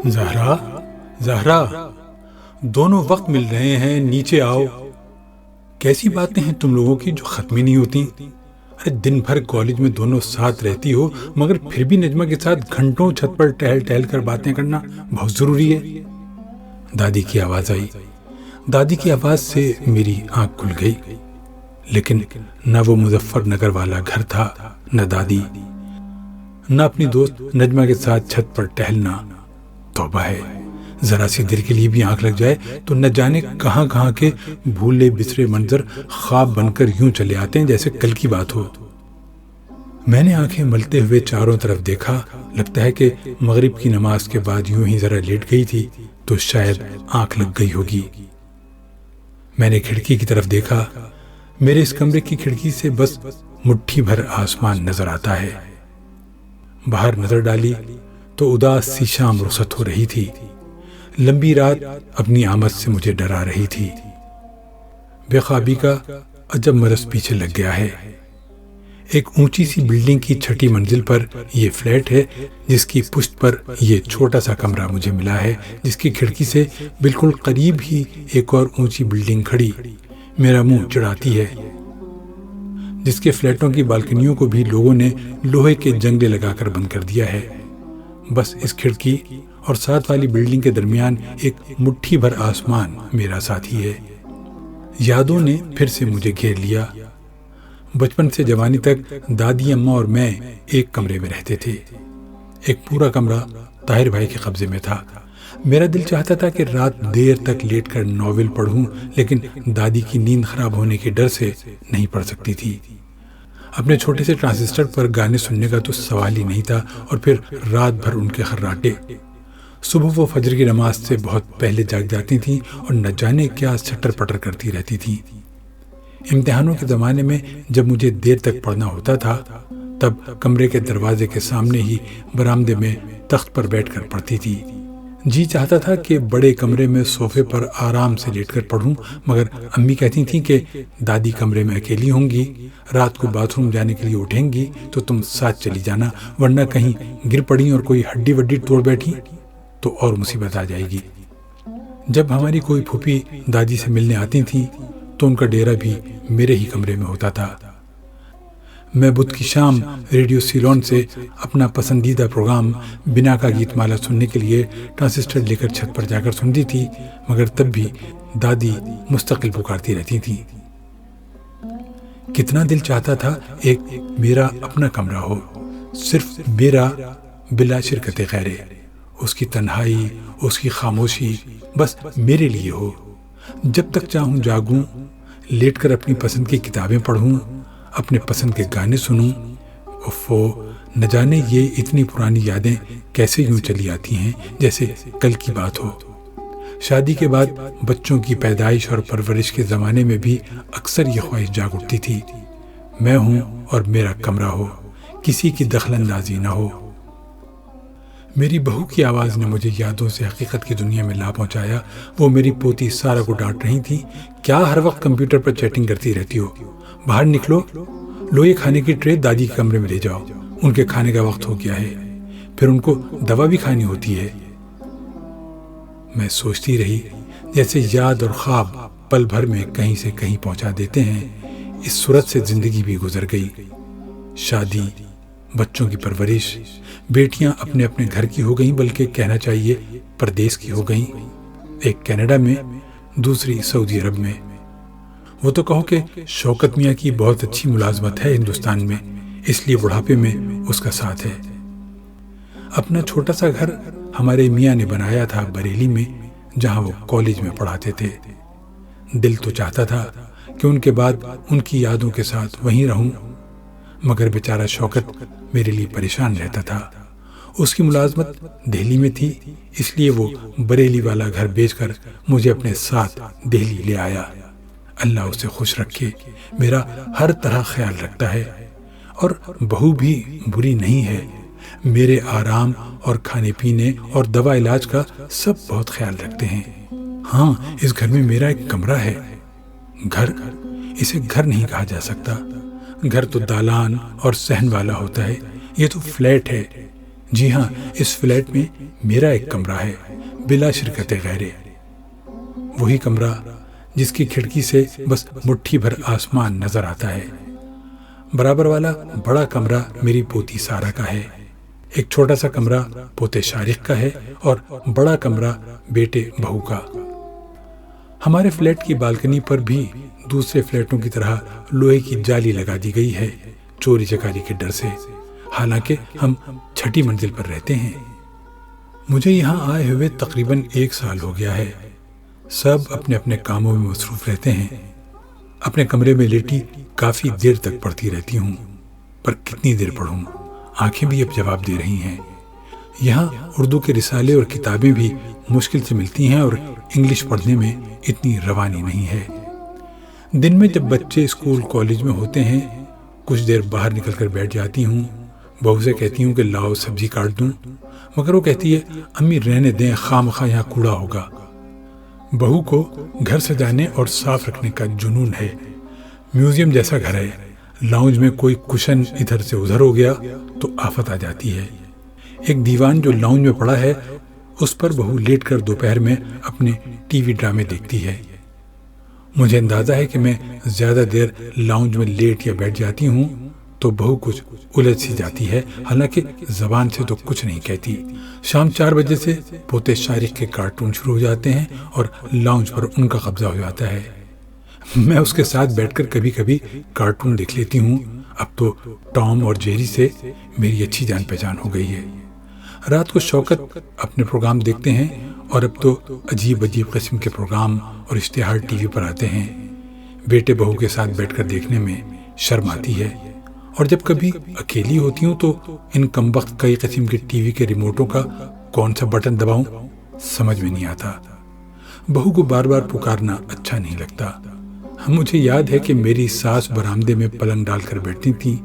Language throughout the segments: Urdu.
زہرا، زہرا، دونوں وقت مل رہے ہیں، نیچے آؤ۔ کیسی باتیں ہیں تم لوگوں کی جو ختم ہی نہیں ہوتی؟ ارے دن بھر کالج میں دونوں ساتھ رہتی ہو، مگر پھر بھی نجمہ کے ساتھ گھنٹوں چھت پر ٹہل ٹہل کر باتیں کرنا بہت ضروری ہے۔ دادی کی آواز آئی۔ دادی کی آواز سے میری آنکھ کھل گئی، لیکن نہ وہ مظفر نگر والا گھر تھا، نہ دادی، نہ اپنی دوست نجمہ کے ساتھ چھت پر ٹہلنا۔ توبہ ہے، ذرا سی دیر کے لیے بھی آنکھ لگ جائے تو نہ جانے کہاں کہاں کے بھولے بسرے منظر خواب بن کر یوں چلے آتے ہیں جیسے کل کی بات ہو۔ میں نے آنکھیں ملتے ہوئے چاروں طرف دیکھا، لگتا ہے کہ مغرب کی نماز کے بعد یوں ہی ذرا لیٹ گئی تھی تو شاید آنکھ لگ گئی ہوگی۔ میں نے کھڑکی کی طرف دیکھا، میرے اس کمرے کی کھڑکی سے بس مٹھی بھر آسمان نظر آتا ہے۔ باہر نظر ڈالی تو اداس سی شام رخصت ہو رہی تھی۔ لمبی رات اپنی آمد سے مجھے ڈرا رہی تھی۔ بے خوابی کا عجب مرض پیچھے لگ گیا ہے۔ ایک اونچی سی بلڈنگ کی چھٹی منزل پر یہ فلیٹ ہے، جس کی پشت پر یہ چھوٹا سا کمرہ مجھے ملا ہے، جس کی کھڑکی سے بالکل قریب ہی ایک اور اونچی بلڈنگ کھڑی میرا منہ چڑھاتی ہے، جس کے فلیٹوں کی بالکنیوں کو بھی لوگوں نے لوہے کے جنگلے لگا کر بند کر دیا ہے۔ بس اس کھڑکی اور ساتھ والی بلڈنگ کے درمیان ایک مٹھی بھر آسمان میرا ساتھی ہے۔ یادوں نے پھر سے مجھے گھیر لیا۔ بچپن سے جوانی تک دادی، اماں اور میں ایک کمرے میں رہتے تھے۔ ایک پورا کمرہ طاہر بھائی کے قبضے میں تھا۔ میرا دل چاہتا تھا کہ رات دیر تک لیٹ کر ناول پڑھوں، لیکن دادی کی نیند خراب ہونے کے ڈر سے نہیں پڑھ سکتی تھی۔ اپنے چھوٹے سے ٹرانزسٹر پر گانے سننے کا تو سوال ہی نہیں تھا، اور پھر رات بھر ان کے خراٹے۔ صبح وہ فجر کی نماز سے بہت پہلے جاگ جاتی تھیں اور نہ جانے کیا سٹر پٹر کرتی رہتی تھیں۔ امتحانوں کے زمانے میں جب مجھے دیر تک پڑھنا ہوتا تھا، تب کمرے کے دروازے کے سامنے ہی برآمدے میں تخت پر بیٹھ کر پڑھتی تھی۔ جی چاہتا تھا کہ بڑے کمرے میں صوفے پر آرام سے لیٹ کر پڑھوں، مگر امی کہتی تھیں کہ دادی کمرے میں اکیلی ہوں گی، رات کو باتھ روم جانے کے لیے اٹھیں گی تو تم ساتھ چلی جانا، ورنہ کہیں گر پڑی اور کوئی ہڈی وڈی توڑ بیٹھی تو اور مصیبت آ جائے گی۔ جب ہماری کوئی پھوپھی دادی سے ملنے آتی تھیں تو ان کا ڈیرا بھی میرے ہی کمرے میں ہوتا تھا۔ میں بدھ کی شام ریڈیو سیلون سے اپنا پسندیدہ پروگرام بنا کا گیت مالا سننے کے لیے ٹرانزسٹر لے کر چھت پر جا کر سنتی تھی، مگر تب بھی دادی مستقل پکارتی رہتی تھی۔ کتنا دل چاہتا تھا ایک میرا اپنا کمرہ ہو، صرف میرا، بلا شرکت غیرے، اس کی تنہائی، اس کی خاموشی بس میرے لیے ہو۔ جب تک چاہوں جاگوں، لیٹ کر اپنی پسند کی کتابیں پڑھوں، اپنے پسند کے گانے سنوں۔ اوفو، نہ جانے یہ اتنی پرانی یادیں کیسے یوں چلی آتی ہیں جیسے کل کی بات ہو۔ شادی کے بعد بچوں کی پیدائش اور پرورش کے زمانے میں بھی اکثر یہ خواہش جاگ اٹھتی تھی، میں ہوں اور میرا کمرہ ہو، کسی کی دخل اندازی نہ ہو۔ میری بہو کی آواز نے مجھے یادوں سے حقیقت کی دنیا میں لا پہنچایا۔ وہ میری پوتی سارا کو ڈانٹ رہی تھی، کیا ہر وقت کمپیوٹر پر چیٹنگ کرتی رہتی ہو، باہر نکلو، لو یہ کھانے کی ٹرے دادی کے کمرے میں لے جاؤ، ان کے کھانے کا وقت ہو گیا ہے، پھر ان کو دوا بھی کھانی ہوتی ہے۔ میں سوچتی رہی، جیسے یاد اور خواب پل بھر میں کہیں سے کہیں پہنچا دیتے ہیں، اس صورت سے زندگی بھی گزر گئی۔ شادی، بچوں کی پرورش، بیٹیاں اپنے اپنے گھر کی ہو گئیں، بلکہ کہنا چاہیے پردیس کی ہو گئیں، ایک کینیڈا میں، دوسری سعودی عرب میں۔ وہ تو کہو کہ شوکت میاں کی بہت اچھی ملازمت ہے ہندوستان میں، اس لیے بڑھاپے میں اس کا ساتھ ہے۔ اپنا چھوٹا سا گھر ہمارے میاں نے بنایا تھا بریلی میں، جہاں وہ کالج میں پڑھاتے تھے۔ دل تو چاہتا تھا کہ ان کے بعد ان کی یادوں کے ساتھ وہیں رہوں، مگر بیچارہ شوکت میرے لیے پریشان رہتا تھا۔ اس کی ملازمت دہلی میں تھی، اس لیے وہ بریلی والا گھر بیچ کر مجھے اپنے ساتھ دہلی لے آیا۔ اللہ اسے خوش رکھے، میرا ہر طرح خیال رکھتا ہے، اور بہو بھی بری نہیں ہے، میرے آرام اور کھانے پینے اور دوا علاج کا سب بہت خیال رکھتے ہیں۔ ہاں، اس گھر میں میرا ایک کمرہ ہے۔ گھر، اسے گھر نہیں کہا جا سکتا، گھر تو دالان اور صحن والا ہوتا ہے، یہ تو فلیٹ ہے، جی ہاں، اس فلیٹ میں میرا ایک کمرہ ہے بلا شرکت غیرے، وہی کمرہ جس کی کھڑکی سے بس مٹھی بھر آسمان نظر آتا ہے۔ برابر والا بڑا کمرہ میری پوتی سارا کا ہے، ایک چھوٹا سا کمرہ پوتے شارق کا ہے اور بڑا کمرہ بیٹے بہو کا۔ ہمارے فلیٹ کی بالکنی پر بھی دوسرے فلیٹوں کی طرح لوہے کی جالی لگا دی گئی ہے، چوری چکاری کے ڈر سے، حالانکہ ہم چھٹی منزل پر رہتے ہیں۔ مجھے یہاں آئے ہوئے تقریباً 1 سال ہو گیا ہے۔ سب اپنے اپنے کاموں میں مصروف رہتے ہیں۔ اپنے کمرے میں لیٹی کافی دیر تک پڑھتی رہتی ہوں، پر کتنی دیر پڑھوں، آنکھیں بھی اب جواب دے رہی ہیں۔ یہاں اردو کے رسالے اور کتابیں بھی مشکل سے ملتی ہیں اور انگلش پڑھنے میں اتنی روانی نہیں ہے۔ دن میں جب بچے اسکول کالج میں ہوتے ہیں، کچھ دیر باہر نکل کر بیٹھ جاتی ہوں، بہو سے کہتی ہوں کہ لاؤ سبزی کاٹ دوں، مگر وہ کہتی ہے امی رہنے دیں، خواہ یہاں کوڑا ہوگا۔ بہو کو گھر سجانے اور صاف رکھنے کا جنون ہے۔ میوزیم جیسا گھر ہے، لاؤنج میں کوئی کشن ادھر سے ادھر ہو گیا تو آفت آ جاتی ہے۔ ایک دیوان جو لاؤنج میں پڑا ہے، اس پر بہو لیٹ کر دوپہر میں اپنے ٹی وی ڈرامے دیکھتی ہے۔ مجھے اندازہ ہے کہ میں زیادہ دیر لاؤنج میں لیٹ یا بیٹھ جاتی ہوں تو بہو کچھ الجھ سی جاتی ہے، حالانکہ زبان سے تو کچھ نہیں کہتی۔ شام 4 بجے سے پوتے شارق کے کارٹون شروع ہو جاتے ہیں اور لاؤنج پر ان کا قبضہ ہو جاتا ہے۔ میں اس کے ساتھ بیٹھ کر کبھی کبھی کارٹون دیکھ لیتی ہوں۔ اب تو ٹام اور جیری سے میری اچھی جان پہچان ہو گئی ہے۔ رات کو شوکت اپنے پروگرام دیکھتے ہیں اور اب تو عجیب قسم کے پروگرام اور اشتہار ٹی وی پر آتے ہیں۔ بیٹے بہو کے ساتھ بیٹھ کر دیکھنے میں شرم آتی ہے، اور جب کبھی اکیلی ہوتی ہوں تو ان کمبخت کئی قسم کے ٹی وی کے ریموٹوں کا کون سا بٹن دباؤں سمجھ میں نہیں آتا۔ بہو کو بار بار پکارنا اچھا نہیں لگتا۔ مجھے یاد ہے کہ میری ساس برآمدے میں پلنگ ڈال کر بیٹھتی تھیں،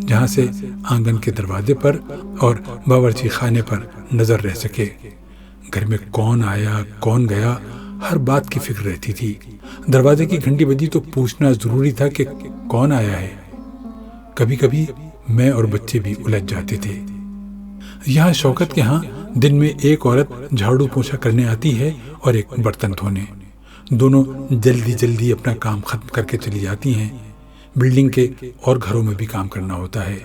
جہاں سے آنگن کے دروازے پر اور باورچی خانے پر نظر رہ سکے۔ گھر میں کون آیا کون گیا ہر بات کی فکر رہتی تھی۔ دروازے کی گھنٹی بجی تو پوچھنا ضروری تھا کہ کون آیا ہے۔ کبھی کبھی میں اور بچے بھی الجھ جاتے تھے۔ یہاں شوکت کے ہاں دن میں ایک عورت جھاڑو پوچھا کرنے آتی ہے اور ایک برتن دھونے۔ دونوں جلدی جلدی اپنا کام ختم کر کے چلی جاتی ہیں۔ بلڈنگ کے اور گھروں میں بھی کام کرنا ہوتا ہے۔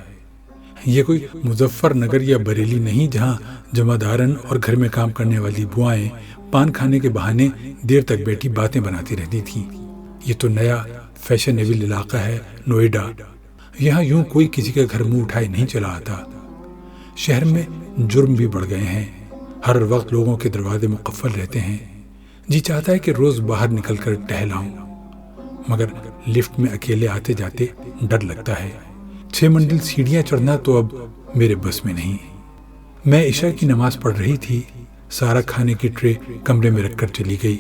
یہ کوئی مظفر نگر یا بریلی نہیں جہاں جمعدارن اور گھر میں کام کرنے والی بوائیں پان کھانے کے بہانے دیر تک بیٹھی باتیں بناتی رہتی تھیں۔ یہ تو نیا فیشنیبل علاقہ ہے نوئیڈا۔ یہاں یوں کوئی کسی کا گھر منہ اٹھائے نہیں چلا آتا۔ شہر میں جرم بھی بڑھ گئے ہیں، ہر وقت لوگوں کے دروازے مقفل رہتے ہیں۔ جی چاہتا ہے کہ روز باہر نکل کر ٹہلاؤں، مگر لفٹ میں اکیلے آتے جاتے ڈر لگتا ہے۔ 6 منزل سیڑھیاں چڑھنا تو اب میرے بس میں نہیں۔ میں عشاء کی نماز پڑھ رہی تھی، سارا کھانے کی ٹرے کمرے میں رکھ کر چلی گئی۔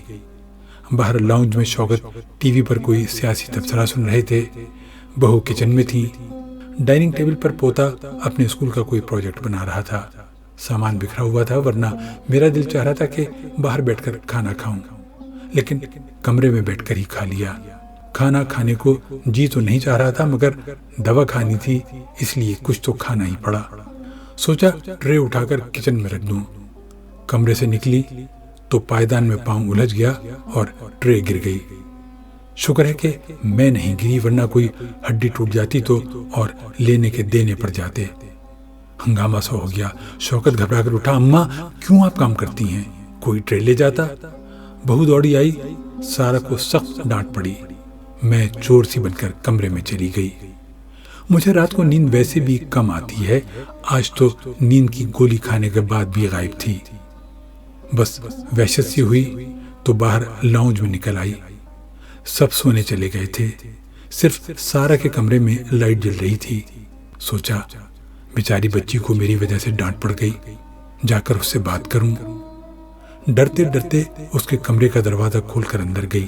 باہر لاؤنج میں شوکت ٹی وی پر کوئی سیاسی تبصرہ سن رہے تھے، بہو کچن میں تھی۔ ڈائننگ ٹیبل پر پوتا اپنے اسکول کا کوئی پروجیکٹ بنا رہا تھا۔ سامان بکھرا ہوا تھا، ورنہ میرا دل چاہ رہا تھا کہ باہر بیٹھ کر کھانا کھاؤں، لیکن کمرے میں بیٹھ کر ہی کھا لیا۔ کھانا کھانے کو جی تو نہیں چاہ رہا تھا، مگر دوا کھانی تھی، اس لیے کچھ تو کھانا ہی پڑا۔ سوچا ٹرے اٹھا کر کچن میں رکھ دوں۔ کمرے سے نکلی تو پائیدان میں پاؤں الجھ گیا اور ٹرے گر گئی۔ شکر ہے کہ میں نہیں گری، ورنہ کوئی ہڈی ٹوٹ جاتی تو اور لینے کے دینے پڑ جاتے۔ ہنگامہ سا ہو گیا۔ شوکت گھبرا کر اٹھا، اماں کیوں آپ کام کرتی ہیں، کوئی ٹرے لے جاتا۔ بہو دوڑی آئی، سارا کو سخت ڈانٹ پڑی۔ میں چور سی بن کر کمرے میں چلی گئی۔ مجھے رات کو نیند ویسے بھی کم آتی ہے، آج تو نیند کی گولی کھانے کے بعد بھی غائب تھی۔ بس وحشت سی ہوئی تو باہر لاؤنج میں نکل آئی۔ سب سونے چلے گئے تھے، صرف سارا کے کمرے میں لائٹ جل رہی تھی۔ سوچا بیچاری بچی کو میری وجہ سے ڈانٹ پڑ گئی، جا کر اس سے بات کروں۔ ڈرتے ڈرتے اس کے کمرے کا دروازہ کھول کر اندر گئی۔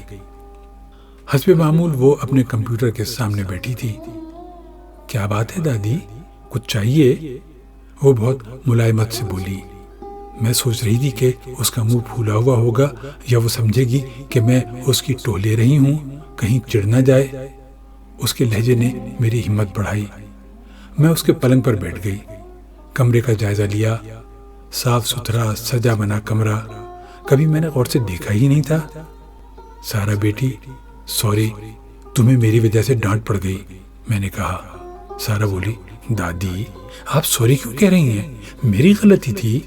حسب معمول وہ اپنے کمپیوٹر کے سامنے بیٹھی تھی۔ کیا بات ہے دادی، کچھ چاہیے؟ وہ بہت ملائمت سے بولی۔ میں سوچ رہی تھی کہ اس کا منہ پھولا ہوا ہوگا یا وہ سمجھے گی کہ میں اس کی ٹوہ لے رہی ہوں، کہیں چڑ نہ جائے۔ اس کے لہجے نے میری ہمت بڑھائی۔ میں اس کے پلنگ پر بیٹھ گئی۔ کمرے کا جائزہ لیا. صاف ستھرا سجا بنا کمرہ کبھی میں نے غور سے دیکھا ہی نہیں تھا. سارا بیٹی سوری، تمہیں میری وجہ سے ڈانٹ پڑ گئی. میں نے کہا. سارا بولی دادی آپ سوری کیوں کہہ رہی ہیں، میری غلطی تھی.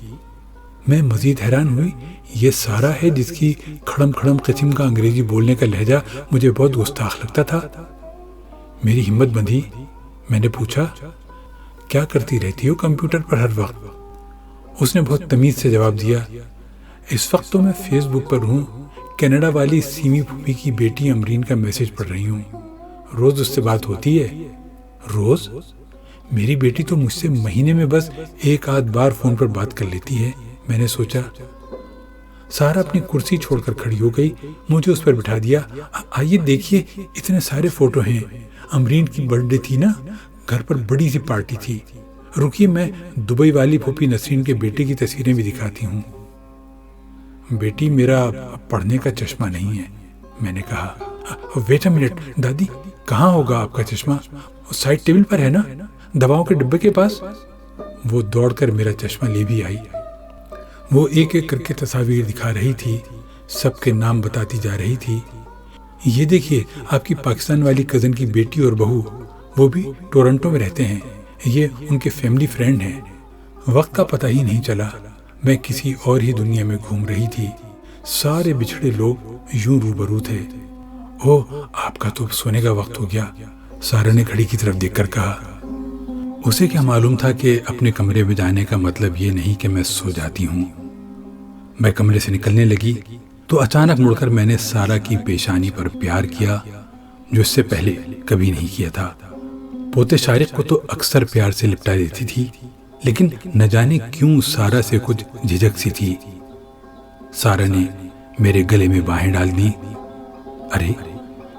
میں مزید حیران ہوئی. یہ سارا ہے جس کی کھڑم کھڑم قسم کا انگریزی بولنے کا لہجہ مجھے بہت گستاخ لگتا تھا. میری ہمت بندھی. میں نے پوچھا کیا کرتی رہتی ہو کمپیوٹر پر ہر وقت؟ اس نے بہت تمیز سے جواب دیا اس وقت تو میں فیس بک پر ہوں، کینیڈا والی سیمی پھوپھی کی بیٹی امرین کا میسج پڑھ رہی ہوں. روز اس سے بات ہوتی ہے؟ روز؟ میری بیٹی تو مجھ سے مہینے میں بس ایک آدھ بار فون پر بات کر لیتی ہے. میں نے سوچا. سارا اپنی کرسی چھوڑ کر کھڑی ہو گئی، مجھے اس پر بٹھا دیا. آئیے دیکھیے اتنے سارے فوٹو ہیں. امرین کی برتھ ڈے تھی نا، گھر پر بڑی سی پارٹی تھی. رکیے میں دبئی والی پھوپھی نسرین کے بیٹے کی تصویریں بھی دکھاتی ہوں. بیٹی میرا پڑھنے کا چشمہ نہیں ہے. میں نے کہا. ویٹ اے منٹ دادی، کہاں ہوگا آپ کا چشمہ؟ سائڈ ٹیبل پر ہے نا، دواؤں کے ڈبے کے پاس. وہ دوڑ کر میرا چشمہ لے بھی آئی. وہ ایک ایک کر کے تصاویر دکھا رہی تھی، سب کے نام بتاتی جا رہی تھی. یہ دیکھیے آپ کی پاکستان والی کزن کی بیٹی اور بہو، وہ بھی ٹورنٹو میں رہتے ہیں، یہ ان کے فیملی فرینڈ ہیں. وقت کا پتہ ہی نہیں چلا، میں کسی اور ہی دنیا میں گھوم رہی تھی. سارے بچھڑے لوگ یوں روبرو تھے. اوہ آپ کا تو سونے کا وقت ہو گیا، سارا نے گھڑی کی طرف دیکھ کر کہا. اسے کیا معلوم تھا کہ اپنے کمرے میں جانے کا مطلب یہ نہیں کہ میں سو جاتی ہوں. میں کمرے سے نکلنے لگی تو اچانک مڑ کر میں نے سارا کی پیشانی پر پیار کیا جو اس سے پہلے کبھی نہیں کیا تھا. پوتے شارق کو تو اکثر پیار سے لپٹا دیتی تھی، لیکن نہ جانے کیوں سارا سے کچھ جھجک سی تھی. سارا نے میرے گلے میں باہیں ڈال دی. ارے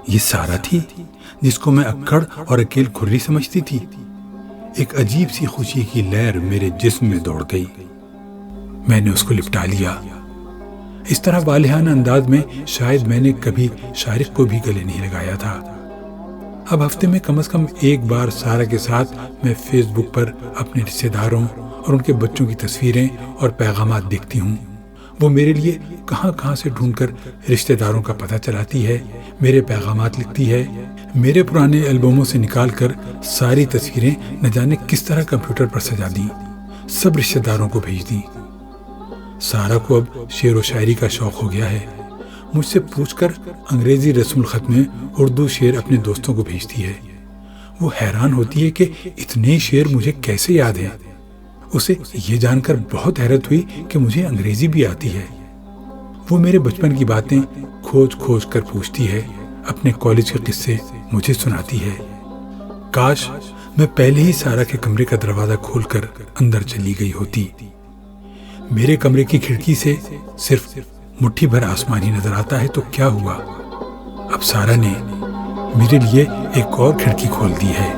یہ سارا تھی جس کو میں اکڑ اور اکیل کھری سمجھتی تھی. ایک عجیب سی خوشی کی لہر میرے جسم میں دوڑ گئی. میں نے اس کو لپٹا لیا. اس طرح والہانہ انداز میں شاید میں نے کبھی شارق کو بھی گلے نہیں لگایا تھا. اب ہفتے میں کم از کم ایک بار سارا کے ساتھ میں فیس بک پر اپنے رشتہ داروں اور ان کے بچوں کی تصویریں اور پیغامات دیکھتی ہوں. وہ میرے لیے کہاں کہاں سے ڈھونڈ کر رشتہ داروں کا پتہ چلاتی ہے، میرے پیغامات لکھتی ہے. میرے پرانے البموں سے نکال کر ساری تصویریں نہ جانے کس طرح کمپیوٹر پر سجا دیں، سب رشتہ داروں کو بھیج دیں. سارا کو اب شعر و شاعری کا شوق ہو گیا ہے. مجھ سے پوچھ کر انگریزی رسم الخط میں اردو شعر اپنے دوستوں کو بھیجتی ہے. وہ حیران ہوتی ہے کہ اتنے شعر مجھے کیسے یاد ہیں. اسے یہ جان کر بہت حیرت ہوئی کہ مجھے انگریزی بھی آتی ہے. وہ میرے بچپن کی باتیں کھوج کھوج کر پوچھتی ہے، اپنے کالج کے قصے مجھے سناتی ہے. کاش میں پہلے ہی سارا کے کمرے کا دروازہ کھول کر اندر چلی گئی ہوتی. میرے کمرے کی کھڑکی سے صرف مٹھی بھر آسمان ہی نظر آتا ہے تو کیا ہوا؟ اب سارا نے میرے لیے ایک اور کھڑکی کھول دی ہے.